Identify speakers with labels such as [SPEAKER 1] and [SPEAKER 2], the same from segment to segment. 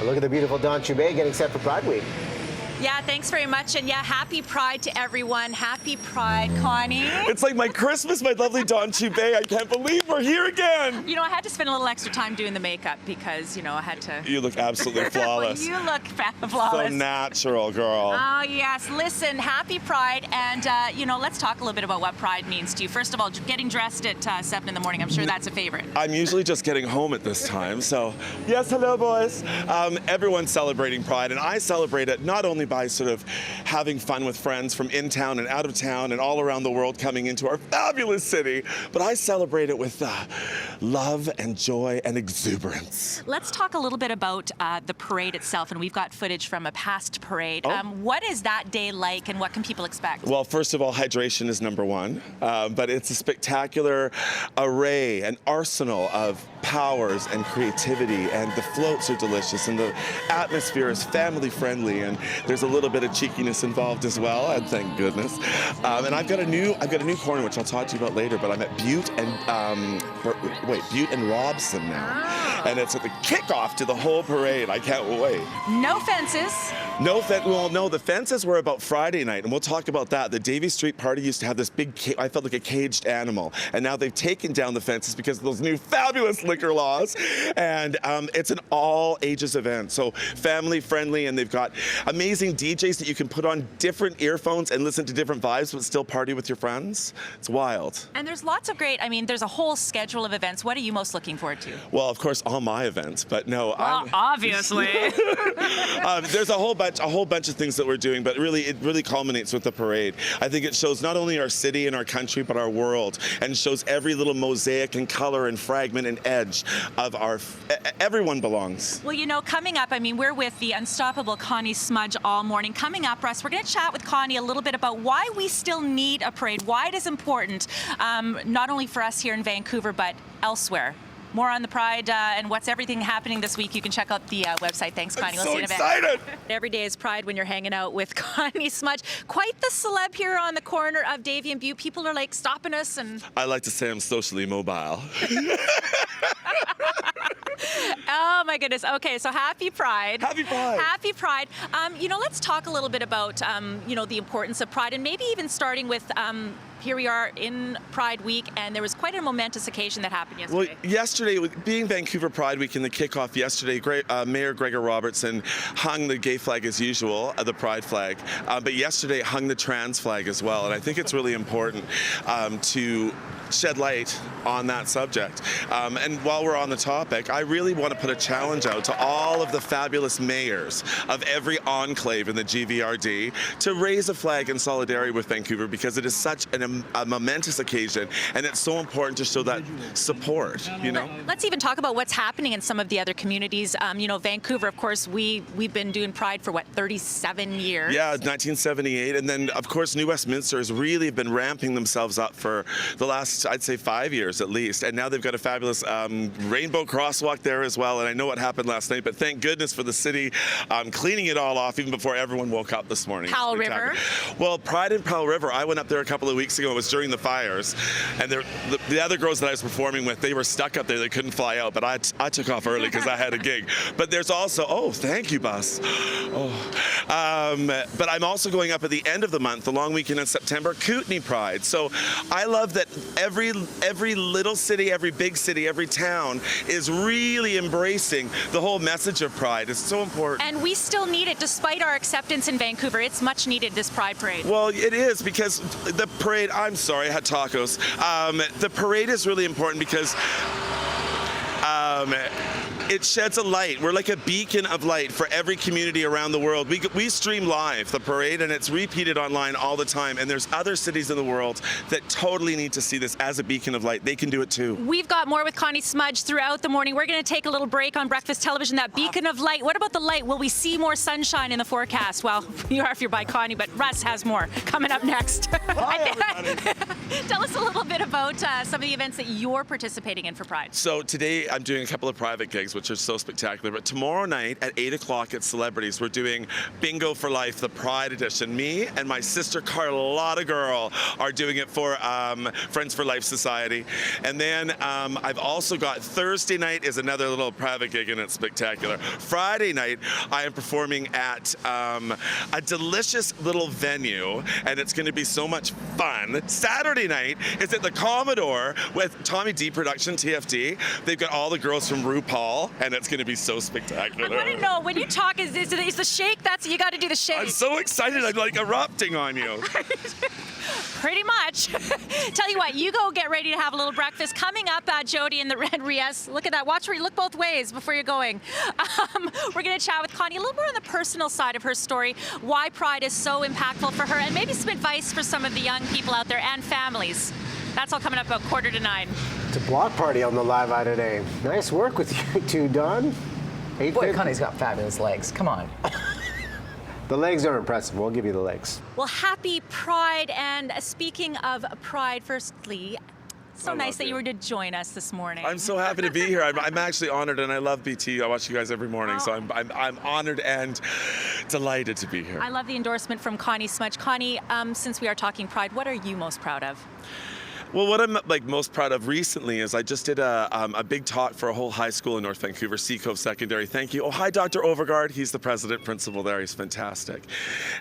[SPEAKER 1] look at the beautiful Don Chubay getting set for Pride Week.
[SPEAKER 2] Yeah, thanks very much. And yeah, happy Pride to everyone. Happy Pride, Connie.
[SPEAKER 3] It's like my Christmas, my lovely Don Chubay. I can't believe we're here again.
[SPEAKER 2] You know, I had to spend a little extra time doing the makeup because, you know, I had to...
[SPEAKER 3] You look absolutely flawless.
[SPEAKER 2] You look flawless.
[SPEAKER 3] So natural, girl.
[SPEAKER 2] Oh, yes. Listen, happy Pride. And, you know, let's talk a little bit about what Pride means to you. First of all, getting dressed at 7 in the morning, I'm sure that's a favorite.
[SPEAKER 3] I'm usually just getting home at this time, so... Yes, hello, boys. Everyone's celebrating Pride, and I celebrate it not only by sort of having fun with friends from in town and out of town and all around the world coming into our fabulous city, but I celebrate it with love and joy and exuberance.
[SPEAKER 2] Let's talk a little bit about the parade itself, and we've got footage from a past parade.
[SPEAKER 3] Oh.
[SPEAKER 2] What is that day like, and what can people expect?
[SPEAKER 3] Well, first of all, hydration is number one, but it's a spectacular array, an arsenal of powers and creativity, and the floats are delicious, and the atmosphere is family friendly, and there's a little bit of cheekiness involved as well, and thank goodness. And I've got a new corner which I'll talk to you about later, but I'm at Butte and Robson now, and it's at the kickoff to the whole parade. I can't wait.
[SPEAKER 2] No fences.
[SPEAKER 3] Well, no, the fences were about Friday night, and we'll talk about that. The Davie Street party used to have this big, I felt like a caged animal, and now they've taken down the fences because of those new fabulous liquor laws, and it's an all ages event, so family friendly, and they've got amazing DJs that you can put on different earphones and listen to different vibes but still party with your friends. It's wild.
[SPEAKER 2] And there's lots of great, there's a whole schedule of events. What are you most looking forward to?
[SPEAKER 3] Well, of course, all my events, but no.
[SPEAKER 2] Well, obviously.
[SPEAKER 3] There's a whole bunch of things that we're doing, but it really culminates with the parade. I think it shows not only our city and our country, but our world, and shows every little mosaic and color and fragment and edge of everyone belongs.
[SPEAKER 2] Well, you know, coming up, we're with the unstoppable Conni Smudge all morning. Coming up, Russ, we're going to chat with Connie a little bit about why we still need a parade, why it is important, not only for us here in Vancouver, but elsewhere. More on the Pride and what's everything happening this week. You can check out the website. Thanks, Connie.
[SPEAKER 3] I'm
[SPEAKER 2] We'll
[SPEAKER 3] so
[SPEAKER 2] see you in a
[SPEAKER 3] excited.
[SPEAKER 2] bit. Every day is Pride when you're hanging out with Conni Smudge. Quite the celeb here on the corner of Davie and Butte. People are like stopping us and...
[SPEAKER 3] I like to say I'm socially mobile.
[SPEAKER 2] Oh my goodness. Okay, so happy Pride.
[SPEAKER 3] Happy Pride.
[SPEAKER 2] Happy Pride. You know, let's talk a little bit about, you know, the importance of Pride, and maybe even starting with, here we are in Pride Week, and there was quite a momentous occasion that happened yesterday.
[SPEAKER 3] Well, yesterday, being Vancouver Pride Week and the kickoff yesterday, Mayor Gregor Robertson hung the gay flag as usual, the Pride flag, but yesterday hung the trans flag as well, and I think it's really important to shed light on that subject. And while we're on the topic, I really want to put a challenge out to all of the fabulous mayors of every enclave in the GVRD to raise a flag in solidarity with Vancouver, because it is such a momentous occasion, and it's so important to show that support, you know?
[SPEAKER 2] Let's even talk about what's happening in some of the other communities. You know, Vancouver, of course, we've been doing Pride for, what, 37 years?
[SPEAKER 3] Yeah, 1978, and then, of course, New Westminster has really been ramping themselves up for the last, I'd say, 5 years at least, and now they've got a fabulous rainbow crosswalk there as well, and I know what happened last night, but thank goodness for the city cleaning it all off even before everyone woke up this morning.
[SPEAKER 2] Powell River?
[SPEAKER 3] Well, Pride in Powell River, I went up there a couple of weeks ago. It was during the fires, and the other girls that I was performing with, they were stuck up there. They couldn't fly out, but I took off early because I had a gig. But there's also, oh, thank you, Bus. But I'm also going up at the end of the month, the long weekend in September, Kootenay Pride. So I love that every little city, every big city, every town is really embracing the whole message of Pride. It's so important.
[SPEAKER 2] And we still need it, despite our acceptance in Vancouver. It's much needed, this Pride Parade.
[SPEAKER 3] Well, it is, because the parade, I'm sorry, I had tacos. The parade is really important because it sheds a light. We're like a beacon of light for every community around the world. We stream live the parade, and it's repeated online all the time, and there's other cities in the world that totally need to see this as a beacon of light. They can do it too.
[SPEAKER 2] We've got more with Conni Smudge throughout the morning. We're going to take a little break on breakfast television, that beacon of light. What about the light? Will we see more sunshine in the forecast? Well, you are if you're by Connie, but Russ has more coming up next.
[SPEAKER 3] Bye, everybody.
[SPEAKER 2] Tell us a little bit about some of the events that you're participating in for Pride.
[SPEAKER 3] So today I'm doing a couple of private gigs which are so spectacular. But tomorrow night at 8 o'clock at Celebrities, we're doing Bingo for Life, the Pride Edition. Me and my sister Carlotta Girl are doing it for Friends for Life Society. And then I've also got Thursday night is another little private gig, and it's spectacular. Friday night, I am performing at a delicious little venue, and it's going to be so much fun. Saturday night is at the Commodore with Tommy D Production, TFD. They've got all the girls from RuPaul, and it's going to be so spectacular.
[SPEAKER 2] I want to know, when you talk, is the shake, you got to do the shake.
[SPEAKER 3] I'm so excited, I'm like erupting on you.
[SPEAKER 2] Pretty much. Tell you what, you go get ready to have a little breakfast. Coming up, Jody and the Red Rias. Look at that. Watch where you look both ways before you're going. We're going to chat with Conni a little more on the personal side of her story, why Pride is so impactful for her, and maybe some advice for some of the young people out there and families. That's all coming up about 8:45.
[SPEAKER 1] It's a block party on the Live Eye today. Nice work with you two, Don.
[SPEAKER 4] Boy, Connie's got fabulous legs. Come on.
[SPEAKER 1] The legs are impressive. We'll give you the legs.
[SPEAKER 2] Well, happy Pride. And speaking of Pride, firstly, so nice that you were to join us this morning.
[SPEAKER 3] I'm so happy to be here. I'm actually honored, and I love BT. I watch you guys every morning, so I'm honored and delighted to be here.
[SPEAKER 2] I love the endorsement from Conni Smudge. Conni, since we are talking Pride, what are you most proud of?
[SPEAKER 3] Well, what I'm most proud of recently is I just did a big talk for a whole high school in North Vancouver, Seacove Secondary. Thank you. Oh, hi, Dr. Overgaard. He's the president principal there. He's fantastic.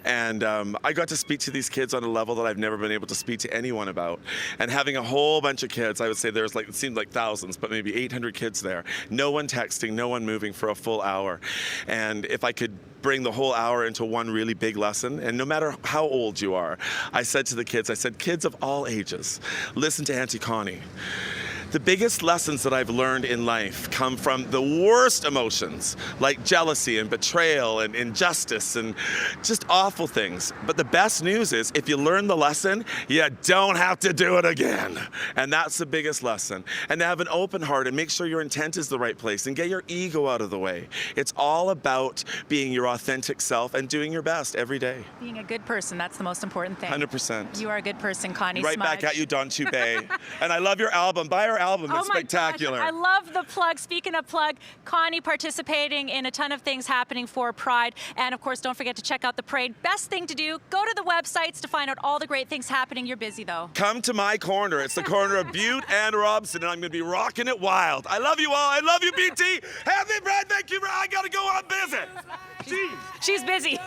[SPEAKER 3] And I got to speak to these kids on a level that I've never been able to speak to anyone about. And having a whole bunch of kids, I would say there's it seemed like thousands, but maybe 800 kids there. No one texting, no one moving for a full hour. And if I could bring the whole hour into one really big lesson, and no matter how old you are, I said to the kids, kids of all ages, listen to Auntie Conni. The biggest lessons that I've learned in life come from the worst emotions, like jealousy and betrayal and injustice and just awful things. But the best news is, if you learn the lesson, you don't have to do it again. And that's the biggest lesson. And to have an open heart and make sure your intent is the right place and get your ego out of the way. It's all about being your authentic self and doing your best every day.
[SPEAKER 2] Being a good person, that's the most important thing.
[SPEAKER 3] 100%.
[SPEAKER 2] You are a good person, Conni
[SPEAKER 3] Right
[SPEAKER 2] Smudge.
[SPEAKER 3] back at you, Don Chubay. And I love your album. Buy our album. It's spectacular.
[SPEAKER 2] Gosh, I love the plug. Speaking of plug, Conni participating in a ton of things happening for Pride. And of course, don't forget to check out the parade. Best thing to do, go to the websites to find out all the great things happening. You're busy though.
[SPEAKER 3] Come to my corner. It's the corner of Butte and Robson, and I'm going to be rocking it wild. I love you all. I love you, BT. Happy Pride, Vancouver. I got to go on visit.
[SPEAKER 2] She's busy.